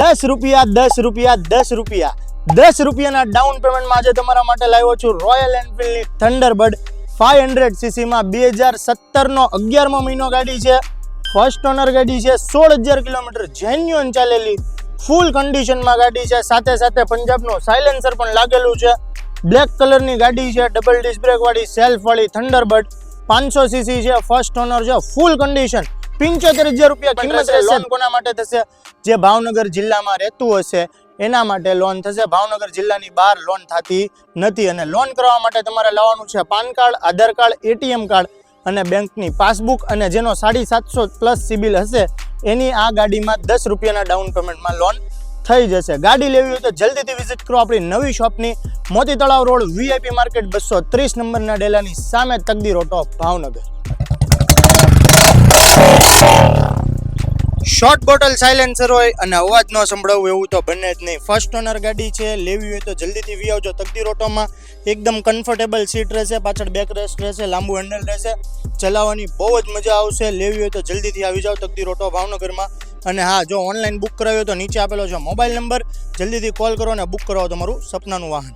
₹10 રૂપિયાના ડાઉન પેમેન્ટમાં આજે તમારા માટે લાવ્યો છું રોયલ એનફિલ્ડની થંડરબર્ડ 500cc માં 2017 નો 11મો મહિનો ગાડી છે. ફર્સ્ટ ઓનર ગાડી છે. 16,000 કિલોમીટર જેન્યુઅન ચાલેલી ફૂલ કન્ડિશનમાં ગાડી છે. સાથે સાથે પંજાબનો સાયલેન્સર પણ લાગેલું છે. બ્લેક કલરની ગાડી છે. ડબલ ડિસ્ક બ્રેક વાળી સેલ્ફ વાળી થંડરબર્ડ 500cc છે. ફર્સ્ટ ઓનર છે. ફૂલ કન્ડિશન. 75,000 રૂપિયા કિંમત રહેશે. લોન કોના માટે થશે? જે ભાવનગર જિલ્લામાં રહેતું હશે એના માટે લોન થશે. ભાવનગર જિલ્લાની બહાર લોન થતી નથી. અને લોન કરવા માટે તમારે લાવવાનું છે પાન કાર્ડ, આધાર કાર્ડ, એટીએમ કાર્ડ અને બેંકની પાસબુક. અને જેનો 750+ સિબિલ હશે એની આ ગાડીમાં ₹10 ડાઉન પેમેન્ટમાં લોન થઈ જશે. ગાડી લેવી હોય તો જલ્દીથી વિઝિટ કરો આપણી નવી શોપની, મોતી તળાવ રોડ, વીઆઈપી માર્કેટ 230 નંબરના ડેલાની સામે, તકદીર auto, Bhavnagar. Short bottle silencer હોય અને અવાજ ન સંભળાવું એવું તો બને જ નહીં. ફર્સ્ટ ઓનર ગાડી છે. લેવી હોય તો જલ્દીથી વી આવજો તકદીર ઓટોમાં. એકદમ કમ્ફર્ટેબલ સીટ રહેશે, પાછળ બેક રેસ્ટ રહેશે, લાંબુ હેન્ડલ રહેશે, ચલાવવાની બહુ જ મજા આવશે. લેવી હોય તો જલ્દીથી આવી જાઓ તકદીર ઓટો, ભાવનગરમાં. અને હા, જો ઓનલાઈન બુક કરાવ્યો તો નીચે આપેલો છે મોબાઈલ નંબર, જલ્દીથી કોલ કરો અને બુક કરાવો તમારું સપનાનું વાહન.